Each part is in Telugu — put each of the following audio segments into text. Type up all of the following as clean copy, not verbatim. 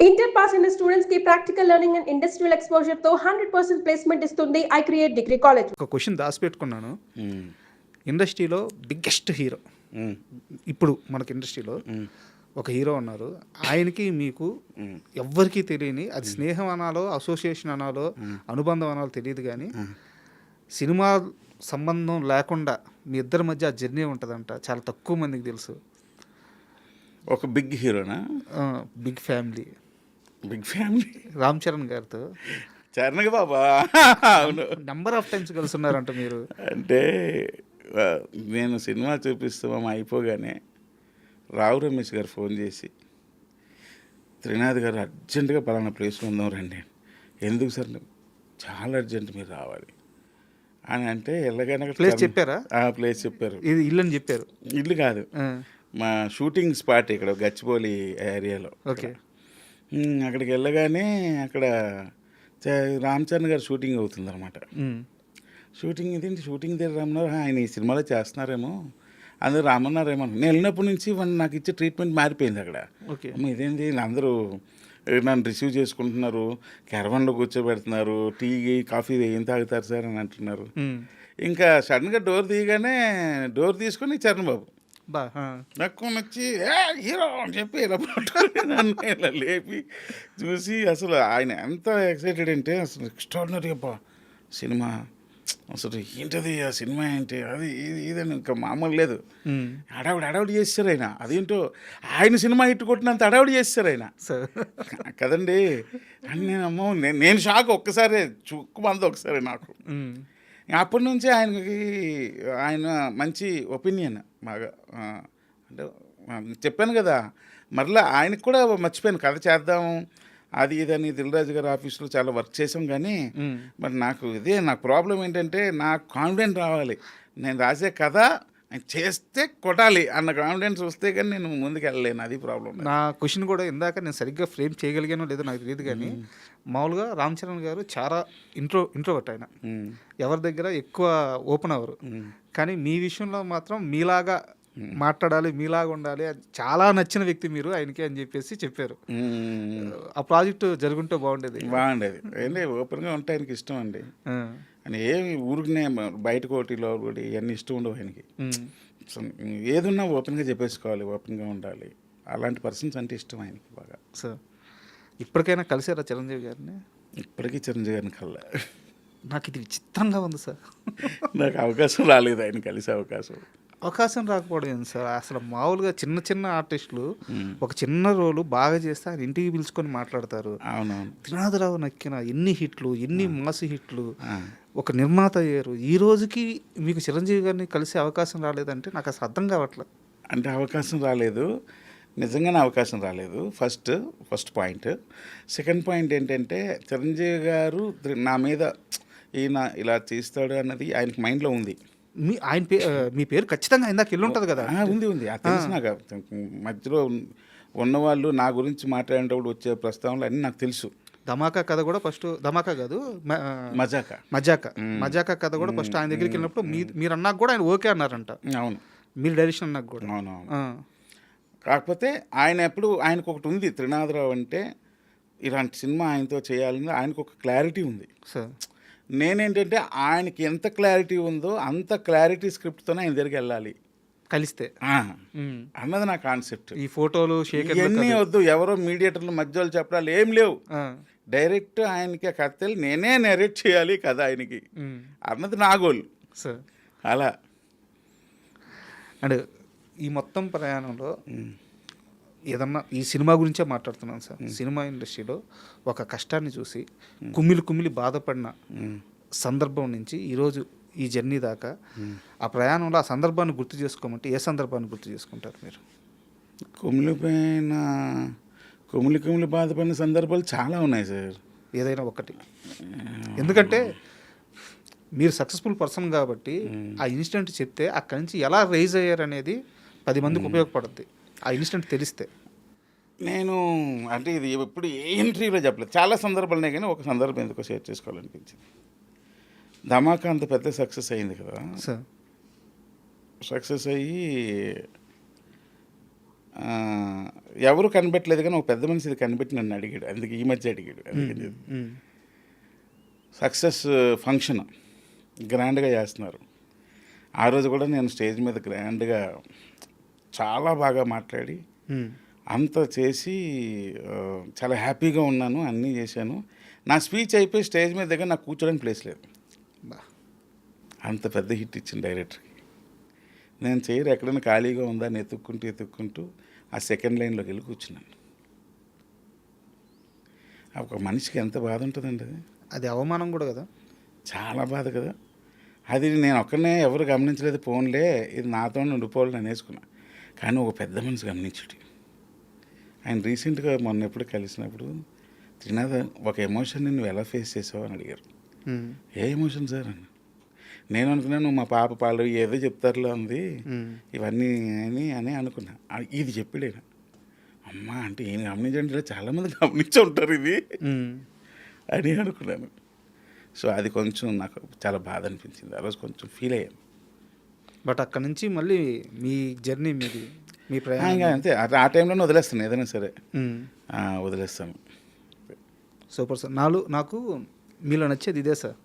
ఇంటర్ పాస్ అయిన స్టూడెంట్స్ కి practical learning and industrial exposure తో 100% ప్లేస్మెంట్ ఇస్తుంది ఐ క్రియేట్ డిగ్రీ కాలేజ్. ఒక క్వశ్చన్ దాచిపెట్టుకున్నాను. ఇండస్ట్రీలో బిగ్గెస్ట్ హీరో ఇప్పుడు మనకి ఇండస్ట్రీలో ఒక హీరో ఉన్నారు. ఆయనకి మీకు ఎవ్వరికీ తెలియని, అది స్నేహం అనాలో అసోసియేషన్ అనాలో అనుబంధం అనాలో తెలియదు, కానీ సినిమా సంబంధం లేకుండా మీ ఇద్దరి మధ్య ఆ జర్నీ ఉంటుందంట. చాలా తక్కువ మందికి తెలుసు. ఒక big hero? Big family. Big family Ram Charan గారితో చరణ్ బాబా. అవును, నెంబర్ ఆఫ్ టైమ్స్ కలిసి ఉన్నారంట మీరు. అంటే నేను సినిమా చూపిస్తామా అయిపోగానే రావు రమేష్ గారు ఫోన్ చేసి, త్రినాథ్ గారు అర్జెంటుగా పలానా ప్లేస్లో ఉందాం రండి. ఎందుకు సార్? చాలా అర్జెంట్, మీరు రావాలి అని అంటే వెళ్ళగానే ప్లేస్ చెప్పారా? ప్లేస్ చెప్పారు. ఇది ఇల్లు అని చెప్పారు. ఇల్లు కాదు, మా షూటింగ్ స్పాట్ ఇక్కడ గచ్చిబౌలి ఏరియాలో. ఓకే. అక్కడికి వెళ్ళగానే అక్కడ రామ్ చరణ్ గారు షూటింగ్ అవుతుంది అనమాట. షూటింగ్ ఇదేంటి షూటింగ్ దగ్గర రమ్మన్నారు, ఆయన ఈ సినిమాలో చేస్తున్నారేమో అందరూ రమ్మన్నారేమో. నేను వెళ్ళినప్పటి నుంచి నాకు ఇచ్చే ట్రీట్మెంట్ మారిపోయింది అక్కడ. ఇదేంటి అందరూ నన్ను రిసీవ్ చేసుకుంటున్నారు, క్యారవాన్లో కూర్చోబెడుతున్నారు, టీ కాఫీ ఏం తాగుతారు సార్ అని అంటున్నారు. ఇంకా సడన్గా డోర్ తీసుకొని చరణ్ బాబు నాకు నచ్చి హీరో అని చెప్పి ఇలా నన్ను ఇలా లేపి చూసి, అసలు ఆయన ఎంత ఎక్సైటెడ్ అంటే అసలు ఎక్స్ట్రాడినరీ అబ్బా సినిమా, అసలు ఏంటది ఆ సినిమా ఏంటి, అది ఇదని ఇంకా మామూలు లేదు. అడావిడి చేస్తారు ఆయన. అదేంటో ఆయన సినిమా హిట్ కొట్టినంత అడావిడి చేస్తారు ఆయన కదండి. అని నేను షాక్. ఒక్కసారి చుక్కుమంది ఒకసారి నాకు. అప్పటి నుంచి ఆయన మంచి ఒపీనియన్ బాగా. అంటే చెప్పాను కదా, మరలా ఆయనకు కూడా మర్చిపోయాను కథ చేద్దాము అది ఇదని. దిల్రాజు గారి ఆఫీస్లో చాలా వర్క్ చేసాం, కానీ మరి నాకు ప్రాబ్లం ఏంటంటే నాకు కాన్ఫిడెంట్ రావాలి. నేను రాసే కథ చేస్తే కొట్టాలి అన్న కాన్ఫిడెన్స్ వస్తే కానీ నేను ముందుకు వెళ్ళలేను. అది ప్రాబ్లం. నా క్వశ్చన్ కూడా ఇందాక నేను సరిగ్గా ఫ్రేమ్ చేయగలిగానో లేదో నాకు తెలియదు, కానీ మామూలుగా రామ్ చరణ్ గారు చాలా ఇంట్రోవర్ట్. ఆయన ఎవరి దగ్గర ఎక్కువ ఓపెన్ అవ్వరు, కానీ మీ విషయంలో మాత్రం మీలాగా మాట్లాడాలి, మీలాగా ఉండాలి, చాలా నచ్చిన వ్యక్తి మీరు ఆయనకి అని చెప్పారు. ఆ ప్రాజెక్టు జరుగుంటే బాగుండేది. ఏంటి ఓపెన్గా ఉంటే ఆయనకి ఇష్టం అండి. అని ఏమి ఊరికినే బయట కోటిలో కూడా ఇవన్నీ ఇష్టం ఉండవు ఆయనకి. ఏదున్నా ఓపెన్గా చెప్పేసుకోవాలి, ఓపెన్గా ఉండాలి. అలాంటి పర్సన్స్ అంటే ఇష్టం ఆయనకి బాగా. సార్ ఇప్పటికైనా కలిసారా చిరంజీవి గారిని? ఇప్పటికీ చిరంజీవి గారిని కల్లా. నాకు ఇది విచిత్రంగా ఉంది సార్. నాకు అవకాశం రాలేదు ఆయన కలిసే అవకాశం రాకపోవడం ఏంటి సార్? అసలు మామూలుగా చిన్న ఆర్టిస్టులు ఒక చిన్న రోలు బాగా చేస్తే ఆయన ఇంటికి పిలుచుకొని మాట్లాడతారు. అవునవును. త్రినాథరావు నక్కిన ఎన్ని హిట్లు, ఎన్ని మాసు హిట్లు, ఒక నిర్మాత అయ్యారు. ఈ రోజుకి మీకు చిరంజీవి గారిని కలిసే అవకాశం రాలేదంటే నాకు అసలు అర్థం కావట్లేదు. అంటే అవకాశం రాలేదు, నిజంగానే అవకాశం రాలేదు. First point. సెకండ్ పాయింట్ ఏంటంటే చిరంజీవి గారు నా మీద ఈయన ఇలా చేస్తాడు అన్నది ఆయనకి మైండ్లో ఉంది. మీ పేరు ఖచ్చితంగా ఇందాక వెళ్ళి ఉంటుంది కదా? ఉంది. అది తెలుసు నాకు. మధ్యలో ఉన్నవాళ్ళు నా గురించి మాట్లాడేటప్పుడు వచ్చే ప్రస్తావనలు అన్నీ నాకు తెలుసు. ధమాకా కథ కూడా ఫస్ట్, ధమాకా కాదు మజాకా కథ కూడా ఫస్ట్ ఆయన దగ్గరికి వెళ్ళినప్పుడు మీరు అన్నాక కూడా ఆయన ఓకే అన్నారంట. అవును, మీరు డైరెక్షన్ అన్నాక కూడా. అవునవును. కాకపోతే ఆయనకు ఒకటి ఉంది, త్రినాథరావు అంటే ఇలాంటి సినిమా ఆయనతో చేయాలని ఆయనకు ఒక క్లారిటీ ఉంది సార్. నేనేంటంటే ఆయనకి ఎంత క్లారిటీ ఉందో అంత క్లారిటీ స్క్రిప్ట్తోనే ఆయన దగ్గరికి వెళ్ళాలి కలిస్తే అన్నది నా కాన్సెప్ట్. ఈ ఫోటోలు ఇవన్నీ వద్దు, ఎవరో మీడియేటర్లు మధ్యలో చెప్పడాలు ఏం లేవు. డైరెక్ట్ ఆయనకి కథలు నేనే నెరేట్ చేయాలి కదా ఆయనకి అన్నది నా గోల్ సార్. అలా అండ్ ఈ మొత్తం ప్రయాణంలో ఏదన్నా ఈ సినిమా గురించే మాట్లాడుతున్నాను సార్. సినిమా ఇండస్ట్రీలో ఒక కష్టాన్ని చూసి కుమిలి బాధపడిన సందర్భం నుంచి ఈరోజు ఈ జర్నీ దాకా ఆ ప్రయాణంలో ఆ సందర్భాన్ని గుర్తు చేసుకోమంటే ఏ సందర్భాన్ని గుర్తు చేసుకుంటారు మీరు? కుమిలి బాధపడిన సందర్భాలు చాలా ఉన్నాయి సార్. ఏదైనా ఒకటి. ఎందుకంటే మీరు సక్సెస్ఫుల్ పర్సన్ కాబట్టి ఆ ఇన్సిడెంట్ చెప్తే అక్కడి నుంచి ఎలా రైజ్ అయ్యారు అనేది 10 మందికి ఉపయోగపడుద్ది ఆ ఇన్సిడెంట్ తెలిస్తే. నేను అంటే ఇది ఎప్పుడు ఏ ఇంటర్వ్యూలో చెప్పలేదు, చాలా సందర్భాలునే, కానీ ఒక సందర్భం ఎందుకో షేర్ చేసుకోవాలనిపించింది. ధమాకా అంత పెద్ద సక్సెస్ అయింది కదా సార్. సక్సెస్ అయ్యి ఎవరు కనిపెట్టలేదు కానీ ఒక పెద్ద మనిషి ఇది కనిపెట్టి నన్ను అడిగాడు, అందుకే ఈ మధ్య అడిగాడు. అందుకని సక్సెస్ ఫంక్షన్ గ్రాండ్గా చేస్తున్నారు. ఆ రోజు కూడా నేను స్టేజ్ మీద గ్రాండ్గా చాలా బాగా మాట్లాడి అంతా చేసి చాలా హ్యాపీగా ఉన్నాను, అన్నీ చేశాను. నా స్పీచ్ అయిపోయి స్టేజ్ మీద దగ్గర నాకు కూర్చోడానికి ప్లేస్ లేదు. అంత పెద్ద హిట్ ఇచ్చింది డైరెక్టర్కి. నేను చైర్ ఎక్కడైనా ఖాళీగా ఉందా అని ఎత్తుక్కుంటూ ఆ సెకండ్ లైన్లోకి వెళ్ళి కూర్చున్నాను. ఒక మనిషికి ఎంత బాధ ఉంటుందండి అది. అది అవమానం కూడా కదా, చాలా బాధ కదా. అది నేను ఒక్కనే ఎవరు గమనించలేదు, ఫోన్లే ఇది నాతో ఉండిపోవాలని అనేసుకున్నా. కానీ ఒక పెద్ద మనిషి గమనించుడు. ఆయన రీసెంట్గా మొన్న ఎప్పుడు కలిసినప్పుడు, త్రినాథ్ ఒక ఎమోషన్ని నువ్వు ఎలా ఫేస్ చేసావు అని అడిగారు. ఏ ఎమోషన్ సార్ అని. నేను అనుకున్నాను నువ్వు మా పాప పాలు ఏదో చెప్తారులో ఉంది ఇవన్నీ అని అనుకున్నా. ఇది చెప్పాడు. అమ్మ అంటే ఏం గమనించండి, ఇలా చాలామంది గమనించి ఉంటారు ఇది అని అనుకున్నాను. సో అది కొంచెం నాకు చాలా బాధ అనిపించింది. ఆ రోజు కొంచెం ఫీల్ అయ్యాను. బట్ అక్కడ నుంచి మళ్ళీ మీ జర్నీ మీ ప్రయాణం అంతే. ఆ టైంలోనే వదిలేస్తాను ఏదైనా సరే, వదిలేస్తాను. Super sir. నాకు మీలో నచ్చేది ఇదే సార్.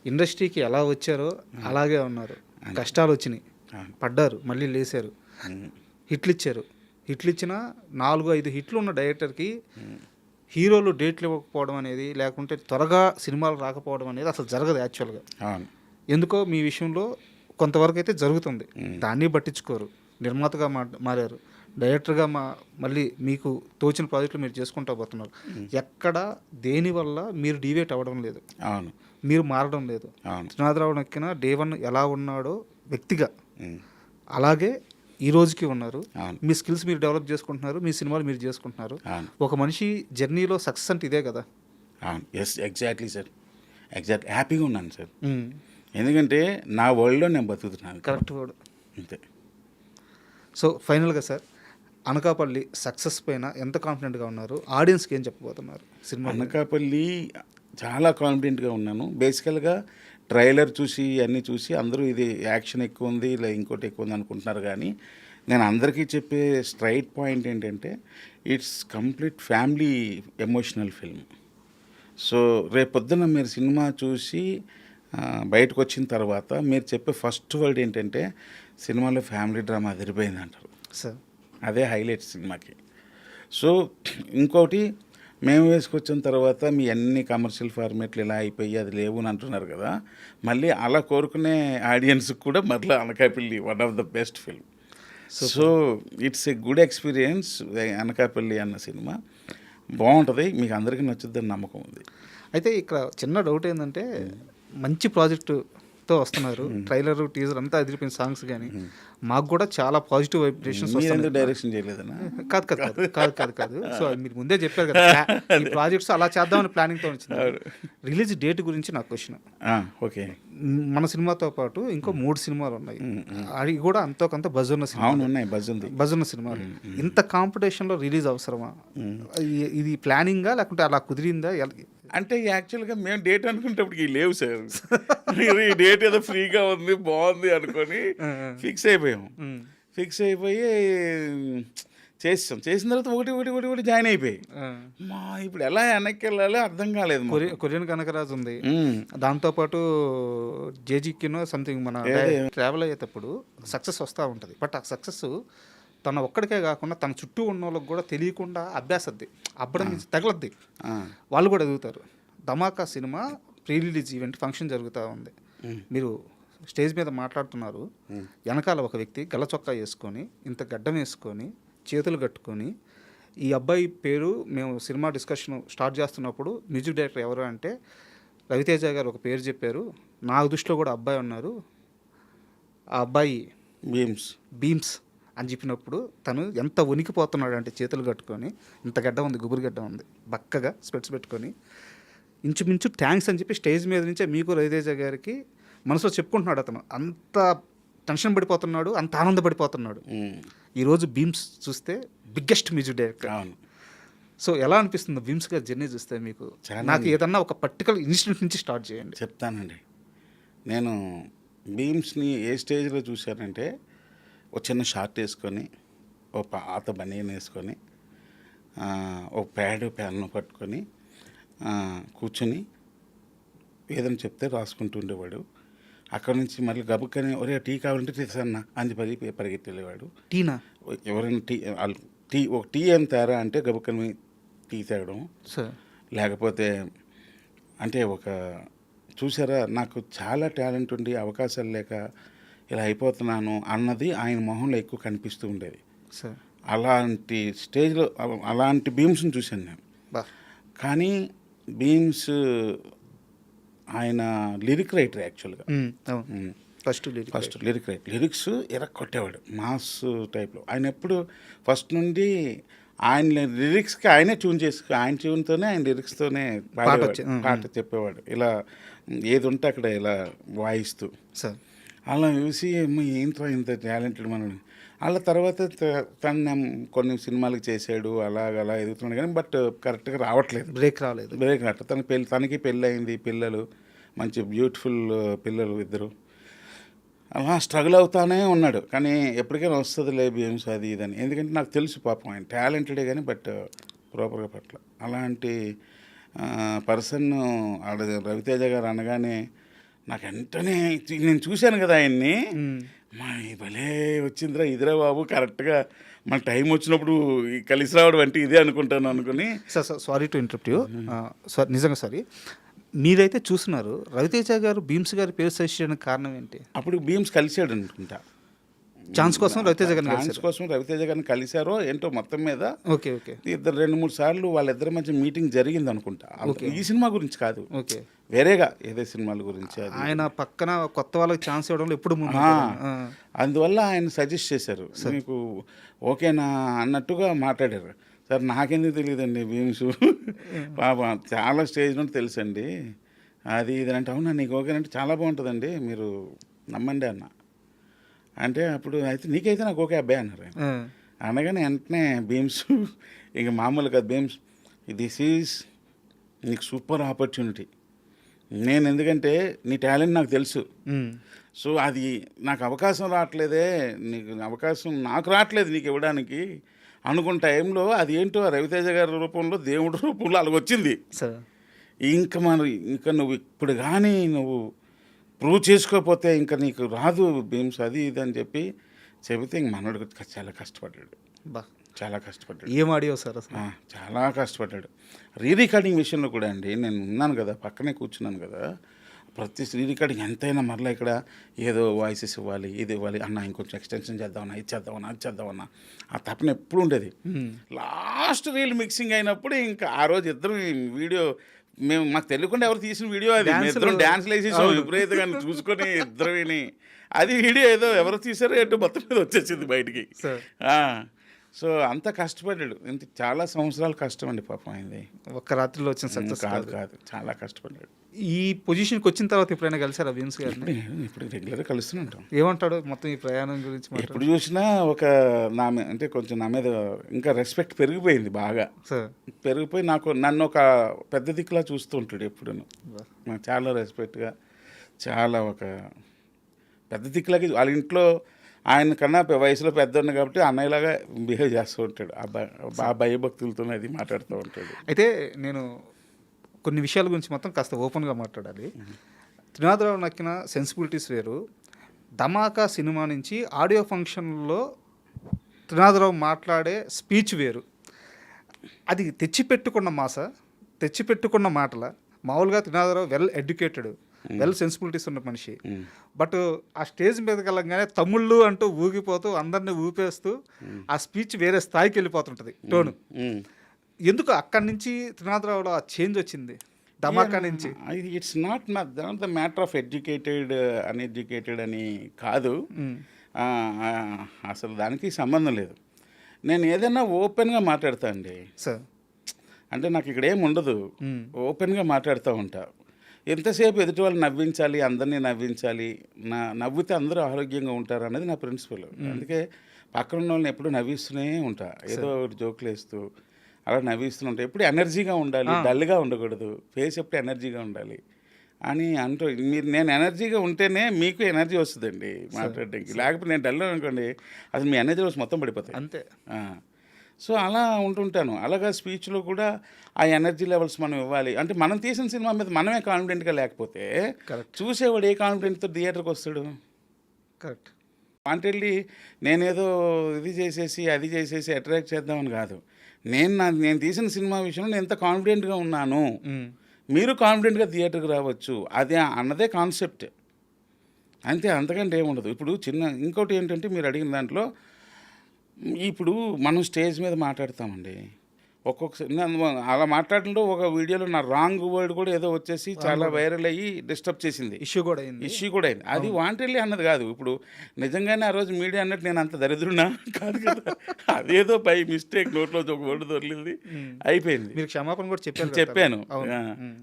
ఇండస్ట్రీకి ఎలా వచ్చారో అలాగే ఉన్నారు. కష్టాలు వచ్చినాయి, పడ్డారు, మళ్ళీ లేచారు, హిట్లు ఇచ్చారు. హిట్లు ఇచ్చిన 4-5 హిట్లు ఉన్న డైరెక్టర్కి హీరోలు డేట్లు ఇవ్వకపోవడం అనేది, లేకుంటే త్వరగా సినిమాలు రాకపోవడం అనేది అసలు జరగదు యాక్చువల్గా. ఎందుకో మీ విషయంలో కొంతవరకు అయితే జరుగుతుంది, దాన్ని పట్టించుకోరు. నిర్మాతగా మారారు, డైరెక్టర్గా మళ్ళీ మీకు తోచిన ప్రాజెక్టులు మీరు చేసుకుంటూ పోతున్నారు. ఎక్కడ దేనివల్ల మీరు డివేట్ అవ్వడం లేదు, అవును, మీరు మారడం లేదు. త్రినాథరావు నక్కిన డే 1 ఎలా ఉన్నాడో వ్యక్తిగా అలాగే ఈ రోజుకి ఉన్నారు. మీ స్కిల్స్ మీరు డెవలప్ చేసుకుంటున్నారు, మీ సినిమాలు మీరు చేసుకుంటున్నారు. ఒక మనిషి జర్నీలో సక్సెస్ అంటే ఇదే కదా. Yes, exactly sir. ఎగ్జాక్ట్ హ్యాపీగా ఉన్నాను సార్. ఎందుకంటే నా వరల్డ్లో నేను బతుకుతున్నాను. Correct word. అంతే. సో ఫైనల్గా సార్, అనకాపల్లి సక్సెస్ పైన ఎంత కాన్ఫిడెంట్గా ఉన్నారు? ఆడియన్స్కి ఏం చెప్పబోతున్నారు సినిమా? అనకాపల్లి చాలా కాన్ఫిడెంట్గా ఉన్నాను. బేసికల్గా ట్రైలర్ చూసి అన్నీ చూసి అందరూ ఇది యాక్షన్ ఎక్కువ ఉంది, ఇలా ఇంకోటి ఎక్కువ ఉంది అనుకుంటున్నారు. కానీ నేను అందరికీ చెప్పే స్ట్రైట్ పాయింట్ ఏంటంటే it's complete family emotional film. So రేపొద్దున మీరు సినిమా చూసి బయటకు వచ్చిన తర్వాత మీరు చెప్పే ఫస్ట్ వర్డ్ ఏంటంటే సినిమాలో ఫ్యామిలీ డ్రామా అదిరిపోయింది అంటారు సార్. అదే హైలైట్ సినిమాకి. సో ఇంకోటి, మేము వేసుకొచ్చిన తర్వాత మీ అన్ని కమర్షియల్ ఫార్మేట్లు ఇలా అయిపోయి అది లేవు అని అంటున్నారు కదా, మళ్ళీ అలా కోరుకునే ఆడియన్స్కి కూడా మరలా Anakapalli one of the best film. So it's a good experience. Anakapalli అన్న సినిమా బాగుంటుంది, మీకు అందరికీ నచ్చుద్దని నమ్మకం ఉంది. అయితే ఇక్కడ చిన్న డౌట్ ఏంటంటే, మంచి ప్రాజెక్టుతో వస్తున్నారు, ట్రైలర్ టీజర్ అంతా అదిరిపోయిన సాంగ్స్, కానీ మాకు కూడా చాలా పాజిటివ్ వైబ్రేషన్స్ వస్తున్నాయి. డైరెక్షన్ చేయలేదన్నా? కాదు. సో మీరు ముందే చెప్పారు కదా ఈ ప్రాజెక్ట్స్ అలా చేద్దామని ప్లానింగ్తో వచ్చింది. రిలీజ్ డేట్ గురించి నాకు క్వశ్చన్. ఓకే, మన సినిమాతో పాటు ఇంకో 3 సినిమాలు ఉన్నాయి, అవి కూడా అంతో కొంత బజ్ ఉన్న సినిమా ఉన్నాయి. బజ్ ఉన్న సినిమాలు. ఇంత కాంపిటీషన్లో రిలీజ్ అవసరమా? ఇది ప్లానింగా లేకుంటే అలా కుదిరిందా? అంటే యాక్చువల్గా మేము డేట్ అనుకునేటప్పటికి లేవు సార్. ఈ డేట్ ఏదో ఫ్రీగా ఉంది, బాగుంది అనుకొని ఫిక్స్ అయిపోయాం. ఫిక్స్ అయిపోయి చేసిన తర్వాత ఒకటి జాయిన్ అయిపోయి ఇప్పుడు ఎలా వెనక్కి వెళ్ళాలో అర్థం కాలేదు. కొరియన్ కనకరాజు ఉంది, దాంతోపాటు జేజీకినో సంథింగ్. మన ట్రావెల్ అయ్యేటప్పుడు సక్సెస్ వస్తూ ఉంటుంది, బట్ ఆ సక్సెస్ తన ఒక్కడికే కాకుండా తన చుట్టూ ఉన్న వాళ్ళకి కూడా తెలియకుండా అభ్యాసద్ది, అబ్బడం నుంచి తగలద్ది, వాళ్ళు కూడా ఎదుగుతారు. Dhamaka cinema pre release event function జరుగుతూ ఉంది, మీరు స్టేజ్ మీద మాట్లాడుతున్నారు, వెనకాల ఒక వ్యక్తి గల్ల చొక్కా వేసుకొని, ఇంత గడ్డం వేసుకొని, చేతులు కట్టుకొని, ఈ అబ్బాయి పేరు మేము సినిమా డిస్కషన్ స్టార్ట్ చేస్తున్నప్పుడు మ్యూజిక్ డైరెక్టర్ ఎవరు అంటే రవితేజ గారు ఒక పేరు చెప్పారు, నా దృష్టిలో కూడా అబ్బాయి ఉన్నారు, ఆ అబ్బాయి బీమ్స్ అని చెప్పినప్పుడు తను ఎంత ఉనికిపోతున్నాడు అంటే, చేతులు కట్టుకొని, ఇంత గడ్డ ఉంది, గుబురు గడ్డ ఉంది, బక్కగా స్పెట్స్ పెట్టుకొని, ఇంచుమించు థ్యాంక్స్ అని చెప్పి స్టేజ్ మీద నుంచే మీకు రవితేజ గారికి మనసులో చెప్పుకుంటున్నాడు. అతను అంత టెన్షన్ పడిపోతున్నాడు, అంత ఆనందపడిపోతున్నాడు. ఈరోజు బీమ్స్ చూస్తే బిగ్గెస్ట్ మ్యూజిక్ డైరెక్టర్. సో ఎలా అనిపిస్తుంది బీమ్స్ గారి జర్నీ చూస్తే మీకు? నాకు ఏదన్నా ఒక పర్టికులర్ ఇన్సిడెంట్ నుంచి స్టార్ట్ చేయండి. చెప్తానండి. నేను బీమ్స్ని ఏ స్టేజ్లో చూశానంటే, ఒక చిన్న షార్ట్ వేసుకొని ఓ పాత బనీన్ వేసుకొని ఒక పెన్ను పట్టుకొని కూర్చొని ఏదైనా చెప్తే రాసుకుంటూ ఉండేవాడు. అక్కడ నుంచి మళ్ళీ గబుక్కని ఒరే టీ కావాలంటే తెసన్నా అని పరిగెత్తి వెళ్ళేవాడు. టీనా ఎవరైనా ఒక టీ ఏం తేరా అంటే గబుక్కని టీ తేయడం. సార్ లేకపోతే అంటే చూసారా నాకు చాలా టాలెంట్ ఉండి అవకాశాలు లేక ఇలా అయిపోతున్నాను అన్నది ఆయన మొహంలో ఎక్కువ కనిపిస్తూ ఉండేది. సార్ అలాంటి స్టేజ్లో అలాంటి బీమ్స్ని చూశాను నేను. కానీ బీమ్స్ ఆయన లిరిక్ రైటర్ యాక్చువల్గా. ఫస్ట్ లిరిక్ రైటర్, లిరిక్స్ కొట్టేవాడు మాస్ టైప్లో. ఆయన ఎప్పుడు ఫస్ట్ నుండి ఆయన లిరిక్స్కి ఆయనే ట్యూన్ ఆయన ట్యూన్తోనే ఆయన లిరిక్స్తోనే పాట చెప్పేవాడు. ఇలా ఏది ఉంటే అక్కడ ఇలా వాయిస్తూ. సార్ అలా చూసి ఏంట్రా ఇంత టాలెంటెడ్ మనం. అలా తర్వాత తను కొన్ని సినిమాలకు చేశాడు, అలా ఎదుగుతున్నాడు కానీ బట్ కరెక్ట్గా రావట్లేదు, బ్రేక్ రావట్లేదు. తనకి పెళ్ళి అయింది, పిల్లలు మంచి బ్యూటిఫుల్ పిల్లలు ఇద్దరు. అలా స్ట్రగుల్ అవుతానే ఉన్నాడు. కానీ ఎప్పటికైనా వస్తుందిలే బీమ్స్ అది ఇదని. ఎందుకంటే నాకు తెలుసు పాపం ఆయన టాలెంటెడే కానీ బట్ ప్రాపర్గా పట్ల. అలాంటి పర్సన్ రవితేజ గారు అనగానే నాకు వెంటనే నేను చూశాను కదా ఆయన్ని, మా భలే వచ్చిందిరా ఇదిరా బాబు, కరెక్ట్గా మన టైం వచ్చినప్పుడు కలిసి రావడం అంటే ఇదే అనుకుని. సారీ టు ఇంటరప్ట్ యూ, నిజంగా సారీ. మీరైతే చూస్తున్నారు, రవితేజ గారు భీమ్స్ గారి పేరు సజెస్ట్ చేయడానికి కారణం ఏంటి? అప్పుడు భీమ్స్ కలిసాడు అనుకుంటా, ఛాన్స్ కోసం రవితేజ గారిని కలిశారో ఏంటో. మొత్తం మీద ఓకే 2-3 సార్లు వాళ్ళిద్దరి మధ్య మీటింగ్ జరిగింది అనుకుంటా. ఈ సినిమా గురించి కాదు, వేరేగా ఏదో సినిమాల గురించి. ఆయన పక్కన కొత్త వాళ్ళకి ఛాన్స్ ఇవ్వడంలో ఎప్పుడు అందువల్ల ఆయన సజెస్ట్ చేశారు, మీకు ఓకేనా అన్నట్టుగా మాట్లాడారు. సార్ నాకెందుకు తెలియదండి భీమ్స్, పాప చాలా స్టేజ్ నుండి తెలుసండి అది ఇది అంటే. అవునా నీకు ఓకేనంటే చాలా బాగుంటుందండి, మీరు నమ్మండి అన్న. అంటే అప్పుడు అయితే నీకైతే నాకు ఓకే అబ్బాయి అన్నారు. అనగానే వెంటనే భీమ్స్ ఇంక మామూలు కాదు, భీమ్స్ దిస్ ఈజ్ నీకు సూపర్ ఆపర్చునిటీ. నేను ఎందుకంటే నీ టాలెంట్ నాకు తెలుసు, సో అది నాకు అవకాశం రావట్లేదే, అవకాశం నాకు రావట్లేదు నీకు ఇవ్వడానికి అనుకున్న టైంలో అది ఏంటో రవితేజ గారి రూపంలో, దేవుడి రూపంలో అలాగ వచ్చింది. ఇంకా నువ్వు ఇప్పుడు కానీ నువ్వు ప్రూవ్ చేసుకోకపోతే ఇంకా నీకు రాదు భీమ్స్ అది ఇది అని చెబితే ఇంక మనోడు చాలా కష్టపడ్డాడు. ఏం ఆడియో సార్ అసలు చాలా కష్టపడ్డాడు. రికార్డింగ్ విషయంలో కూడా అండి, నేను ఉన్నాను కదా, పక్కనే కూర్చున్నాను కదా, ప్రతి రికార్డింగ్ ఎంతైనా మరలా ఇక్కడ ఏదో వాయిసెస్ ఇవ్వాలి, ఇది ఇవ్వాలి అన్న, ఇంకొంచెం ఎక్స్టెన్షన్ చేద్దామన్నా, ఇది చేద్దామన్నా, అది చేద్దామన్నా, ఆ తప్పన ఎప్పుడు ఉండేది. లాస్ట్ రీల్ మిక్సింగ్ అయినప్పుడు ఇంకా ఆ రోజు ఇద్దరు వీడియో మాకు తెలియకుండా ఎవరు తీసిన వీడియో అది, ఇద్దరం డ్యాన్స్లు వేసేసాం విపరీతంగా చూసుకొని ఇద్దరు విని. అది వీడియో ఏదో ఎవరు తీసారో ఏంటో మొత్తం మీద వచ్చేసింది బయటికి. సో అంత కష్టపడ్డాడు, ఇంత చాలా సంవత్సరాలు కష్టం అండి పాపం అయింది. ఒక్క రాత్రిలో వచ్చిన సక్సెస్ కాదు, చాలా కష్టపడ్డాడు. ఈ పొజిషన్కి వచ్చిన తర్వాత ఎప్పుడైనా కలిసారా భీమ్స్ గారిని? ఇప్పుడు రెగ్యులర్గా కలుస్తూనే ఉంటాం. ఏమంటాడు మొత్తం ఈ ప్రయాణం గురించి? ఎప్పుడు చూసినా అంటే కొంచెం నా మీద ఇంకా రెస్పెక్ట్ పెరిగిపోయింది, బాగా పెరిగిపోయి నన్ను ఒక పెద్ద దిక్కులా చూస్తూ ఉంటాడు ఎప్పుడు. నాకు చాలా రెస్పెక్ట్గా, చాలా ఒక పెద్ద దిక్కులాగా. వాళ్ళ ఇంట్లో ఆయన కన్నా వయసులో పెద్దోడు కాబట్టి అన్నయ్యలాగా బిహేవ్ చేస్తూ ఉంటాడు. ఆ భయభక్తులతో అది మాట్లాడుతూ ఉంటాడు. అయితే నేను కొన్ని విషయాల గురించి మొత్తం కాస్త ఓపెన్గా మాట్లాడాలి. త్రినాథరావు నక్కిన సెన్సిబిలిటీస్ వేరు. ధమాకా సినిమా నుంచి ఆడియో ఫంక్షన్లో త్రినాథరావు మాట్లాడే స్పీచ్ వేరు. అది తెచ్చిపెట్టుకున్న మాటల. మామూలుగా Trinatha Rao well educated, well sensibilities ఉన్న మనిషి. బట్ ఆ స్టేజ్ మీదకి వెళ్ళగానే తమ్ముళ్ళు అంటూ ఊగిపోతూ అందరినీ ఊపేస్తూ ఆ స్పీచ్ వేరే స్థాయికి వెళ్ళిపోతుంటుంది టోను. ఎందుకు అక్కడి నుంచి త్రినాథరావులో ఆ చేంజ్ వచ్చింది ధమాకా నుంచి? It's not the matter of educated uneducated అని కాదు, అసలు దానికి సంబంధం లేదు. నేను ఏదైనా ఓపెన్గా మాట్లాడతా అండి సార్. అంటే నాకు ఇక్కడ ఏమి ఉండదు, ఓపెన్గా మాట్లాడుతూ ఉంటా. ఎంతసేపు ఎదుటి వాళ్ళు నవ్వించాలి, అందరినీ నవ్వించాలి, నవ్వితే అందరూ ఆరోగ్యంగా ఉంటారు అనేది నా ప్రిన్సిపల్. అందుకే పక్కన ఉన్న వాళ్ళని ఎప్పుడు నవ్విస్తూనే ఉంటా, ఏదో ఒకటి జోకులు వేస్తూ అలా నవ్విస్తూ ఉంటా. ఎప్పుడు ఎనర్జీగా ఉండాలి, డల్గా ఉండకూడదు. ఫేస్ ఎప్పుడు ఎనర్జీగా ఉండాలి. అని అంటూ మీరు నేను ఎనర్జీగా ఉంటేనే మీకు ఎనర్జీ వస్తుందండి మాట్లాడడానికి. లేకపోతే నేను డల్ అనుకోండి అసలు మీ ఎనర్జీ లెవెల్స్ మొత్తం పడిపోతాయి. అంతే. సో అలా ఉంటుంటాను. అలాగా స్పీచ్లో కూడా ఆ ఎనర్జీ లెవెల్స్ మనం ఇవ్వాలి. అంటే మనం తీసిన సినిమా మీద మనమే కాన్ఫిడెంట్గా లేకపోతే చూసేవాడు ఏ కాన్ఫిడెంట్తో థియేటర్కి వస్తాడు? కరెక్ట్. వాంటెడ్లీ నేనేదో ఇది చేసేసి అది చేసేసి అట్రాక్ట్ చేద్దామని కాదు. నేను తీసిన సినిమా విషయంలో నేను ఎంత కాన్ఫిడెంట్గా ఉన్నాను, మీరు కాన్ఫిడెంట్గా థియేటర్కి రావచ్చు, అదే అన్నదే కాన్సెప్ట్ అంతే, అంతకంటే ఏముండదు. ఇప్పుడు ఇంకోటి ఏంటంటే మీరు అడిగిన దాంట్లో ఇప్పుడు మనం స్టేజ్ మీద మాట్లాడతామండి. ఒక్కొక్కసారి అలా మాట్లాడడంలో ఒక వీడియోలో నా రాంగ్ వర్డ్ కూడా ఏదో వచ్చేసి చాలా వైరల్ అయ్యి డిస్టర్బ్ చేసింది, ఇష్యూ కూడా అయింది. అది వాంటెడ్లీ అన్నది కాదు. ఇప్పుడు నిజంగానే ఆ రోజు మీడియా అన్నట్టు నేను అంత దరిద్రున్నా కాదు కదా, అదేదో బై మిస్టేక్ నోట్లో ఒక వర్డ్ దొరికింది, అయిపోయింది. మీరు క్షమాపణ కూడా చెప్పాను.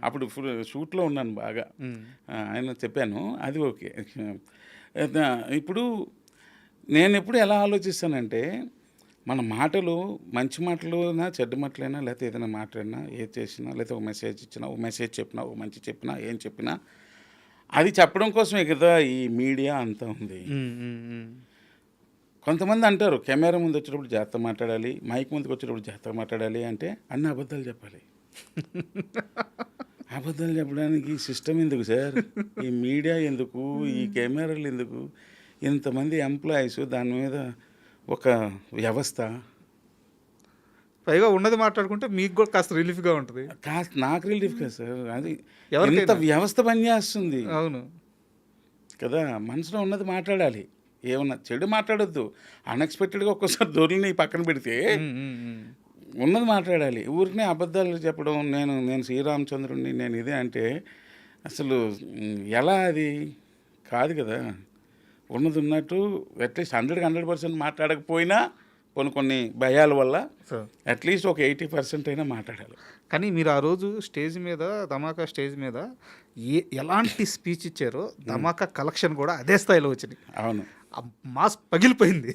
అప్పుడు షూట్లో ఉన్నాను బాగా, ఆయన చెప్పాను, అది ఓకే. ఇప్పుడు నేను ఎప్పుడు ఎలా ఆలోచిస్తానంటే మన మాటలు మంచి మాటలునా చెడ్డ మాటలైనా లేకపోతే ఏదైనా మాట్లాడినా ఏది చేసినా లేకపోతే ఒక మెసేజ్ ఇచ్చినా ఒక మెసేజ్ చెప్పినా ఒక మంచి చెప్పినా ఏం చెప్పినా అది చెప్పడం కోసమే కదా ఈ మీడియా అంతా ఉంది. కొంతమంది అంటారు కెమెరా ముందు వచ్చేటప్పుడు జాగ్రత్త మాట్లాడాలి, మైక్ ముందుకు వచ్చేటప్పుడు జాగ్రత్తగా మాట్లాడాలి అంటే అన్ని అబద్ధాలు చెప్పాలి. అబద్ధాలు చెప్పడానికి సిస్టమ్ ఎందుకు సార్? ఈ మీడియా ఎందుకు? ఈ కెమెరాలు ఎందుకు? ఇంతమంది ఎంప్లాయీస్, దాని మీద ఒక వ్యవస్థ, పైగా ఉన్నది మాట్లాడుకుంటే మీకు కూడా కాస్త రిలీఫ్గా ఉంటుంది. కాస్త నాకు రిలీఫ్ కదా సార్, అది ఎంత వ్యవస్థ పనిచేస్తుంది. అవును కదా, మనసులో ఉన్నది మాట్లాడాలి, ఏమన్నా చెడు మాట్లాడొద్దు. అన్ఎక్స్పెక్టెడ్గా ఒక్కోసారి దొరిని పక్కన పెడితే ఉన్నది మాట్లాడాలి. ఊరికనే అబద్ధాలు చెప్పడం నేను శ్రీరామచంద్రుడిని నేను ఇదే అంటే అసలు ఎలా? అది కాదు కదా. ఉన్నది ఉన్నట్టు అట్లీస్ట్ 100% మాట్లాడకపోయినా కొన్ని భయాల వల్ల అట్లీస్ట్ ఒక 80% అయినా మాట్లాడాలి. కానీ మీరు ఆ రోజు స్టేజ్ మీద, ధమాకా స్టేజ్ మీద ఎలాంటి స్పీచ్ ఇచ్చారో ధమాకా కలెక్షన్ కూడా అదే స్థాయిలో వచ్చినాయి. అవును, మాస్ పగిలిపోయింది.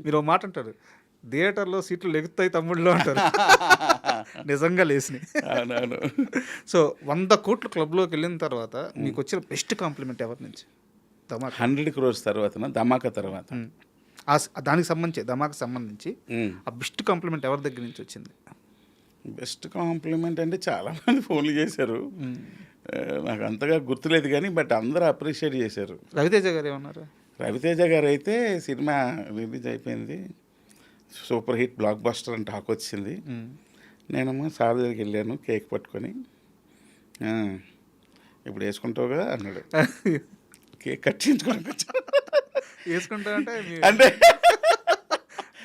మీరు మాట అంటారు, థియేటర్లో సీట్లు లెగుతాయి తమ్ముళ్ళు అంటారు, నిజంగా లేసినాయి. అవునవును. సో 100 కోట్లు క్లబ్లోకి వెళ్ళిన తర్వాత మీకు వచ్చిన బెస్ట్ కాంప్లిమెంట్ ఎవరి నుంచి? 100 crores తర్వాత, ధమాకా తర్వాత, దానికి సంబంధించి ధమాకా సంబంధించి ఆ బెస్ట్ కాంప్లిమెంట్ ఎవరి దగ్గర నుంచి వచ్చింది? బెస్ట్ కాంప్లిమెంట్ అంటే చాలామంది ఫోన్లు చేశారు, నాకు అంతగా గుర్తులేదు కానీ బట్ అందరూ అప్రిషియేట్ చేశారు. రవితేజ గారు ఏమన్నారు? రవితేజ గారు అయితే సినిమా రిలీజ్ అయిపోయింది, సూపర్ హిట్ బ్లాక్ బస్టర్ అని టాక్ వచ్చింది. నేనేమో సార్ దగ్గరికి వెళ్ళాను కేక్ పట్టుకొని, ఇప్పుడు వేసుకుంటావుగా అన్నాడు. కేక్ కట్ చేయించుకోవడానికి వచ్చాను. వేసుకుంటా అంటే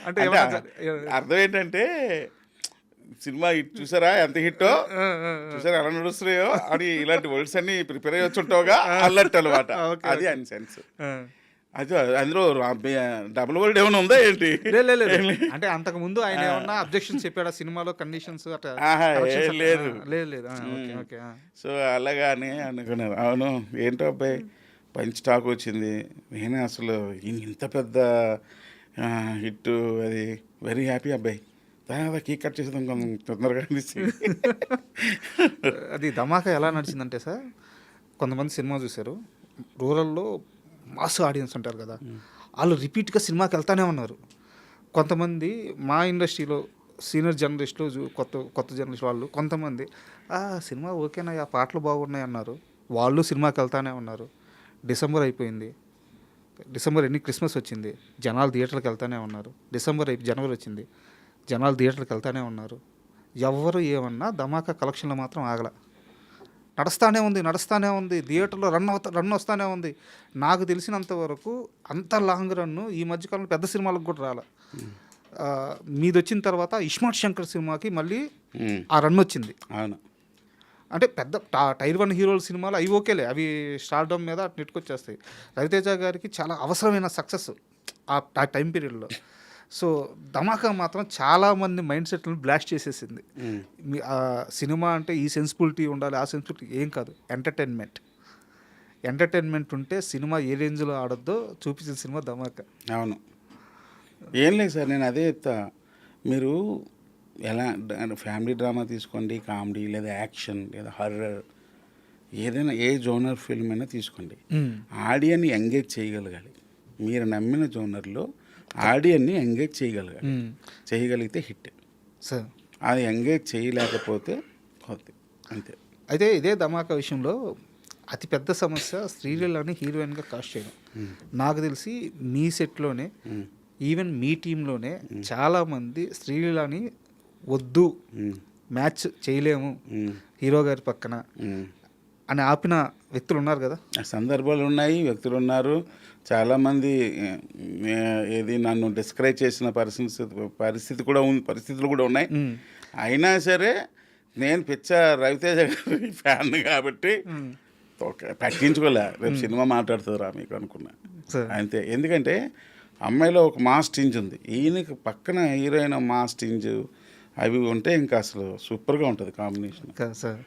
అంటే అర్థం ఏంటంటే సినిమా హిట్ చూసారా, ఎంత హిట్టో చూసారా, ఎలా నడుస్తున్నాయో అని ఇలాంటి వర్డ్స్ అన్ని ప్రిపేర్ అయ్యి వచ్చుంటావుగా అన్నట్టు అనమాట. అది అని సెన్స్. అది అందులో డబుల్ వర్డ్ ఏమైనా ఉందా ఏంటి? అంటే అంతకు ముందు ఆయన ఏమన్నా అబ్జెక్షన్స్ చెప్పాడా సినిమాలో, కండిషన్స్ అట్లా? లేదు. సో అలాగానే అనుకున్నారు. అవును, ఏంటో అబ్బాయి పంచ్ టాక్ వచ్చింది, నేనే అసలు ఇంత పెద్ద హిట్, అది వెరీ హ్యాపీ అబ్బాయి. తర్వాత కేక్ కట్ చేసేదాం కొంచెం తొందరగా అనిపిస్తుంది. అది ధమాకా ఎలా నడిచిందంటే సార్, కొంతమంది సినిమా చూశారు, రూరల్లో మాస్ ఆడియన్స్ ఉంటారు కదా, వాళ్ళు రిపీట్గా సినిమాకి వెళ్తానే ఉన్నారు. కొంతమంది మా ఇండస్ట్రీలో సీనియర్ జర్నలిస్టులు, కొత్త జర్నలిస్ట్ వాళ్ళు కొంతమంది సినిమా ఓకేనా, ఆ పాటలు బాగున్నాయి అన్నారు, వాళ్ళు సినిమాకి వెళ్తానే ఉన్నారు. డిసెంబర్ అయిపోయింది, క్రిస్మస్ వచ్చింది, జనాలు థియేటర్కి వెళ్తానే ఉన్నారు. జనవరి వచ్చింది, జనాలు థియేటర్కి వెళ్తానే ఉన్నారు. ఎవరు ఏమన్నా ధమాకా కలెక్షన్లో మాత్రం ఆగల, నడుస్తానే ఉంది. థియేటర్లో రన్ వస్తూనే ఉంది. నాకు తెలిసినంత వరకు అంత లాంగ్ రన్ను ఈ మధ్యకాలంలో పెద్ద సినిమాలకు కూడా రాల. మీది వచ్చిన తర్వాత ఇస్మార్ట్ శంకర్ సినిమాకి మళ్ళీ ఆ రన్ వచ్చింది. అవును, అంటే పెద్ద టైర్ 1 హీరోల సినిమాలు అవి ఓకేలే, అవి స్టార్డమ్ మీద అటు నెట్టుకొచ్చేస్తాయి. రవితేజ గారికి చాలా అవసరమైన సక్సెస్ ఆ టైం పీరియడ్లో. సో ధమాకా మాత్రం చాలామంది మైండ్ సెట్లను బ్లాస్ట్ చేసేసింది. సినిమా అంటే ఈ సెన్సిబిలిటీ ఉండాలి, ఆ సెన్సిబిలిటీ ఏం కాదు, ఎంటర్టైన్మెంట్ ఉంటే సినిమా ఏ రేంజ్లో ఆడొద్దో చూపించిన సినిమా ధమాకా. అవును, ఏం లేదు సార్, నేను అదే చెప్తా. మీరు ఎలా ఫ్యామిలీ డ్రామా తీసుకోండి, కామెడీ లేదా యాక్షన్ లేదా హర్రర్, ఏదైనా ఏ జోనర్ ఫిల్మ్ అయినా తీసుకోండి, ఆడియన్ని ఎంగేజ్ చేయగలగాలి. మీరు నమ్మిన జోనర్లో ఆడియన్ని ఎంగేజ్ చేయగలగాలి. చేయగలిగితే హిట్. సార్ అది ఎంగేజ్ చేయలేకపోతే కొద్ది అంతే. అయితే ఇదే ధమాకా విషయంలో అతిపెద్ద సమస్య శ్రీలీలని హీరోయిన్గా కాస్ట్ చేయడం. నాకు తెలిసి మీ సెట్లోనే ఈవెన్ మీ టీంలోనే చాలామంది శ్రీలీలని వద్దు, మ్యాచ్ చేయలేము హీరో గారి పక్కన అని ఆపిన వ్యక్తులు ఉన్నారు కదా. ఆ సందర్భాలు ఉన్నాయి, వ్యక్తులు ఉన్నారు. చాలామంది ఏది నన్ను డిస్కరేజ్ చేసిన పరిస్థితులు కూడా ఉన్నాయి. అయినా సరే నేను పిచ్చ రవితేజ గారి ఫ్యాన్ కాబట్టి పట్టించుకోలే. రేపు సినిమా మాట్లాడుతుందిరా మీకు అనుకున్నా అంతే. ఎందుకంటే అమ్మాయిలో ఒక మాస్ టింజ్ ఉంది, ఈయనకి పక్కన హీరోయిన్ మాస్ టింజ్ అవి ఉంటే ఇంకా అసలు సూపర్గా ఉంటుంది కాంబినేషన్. కదా సార్.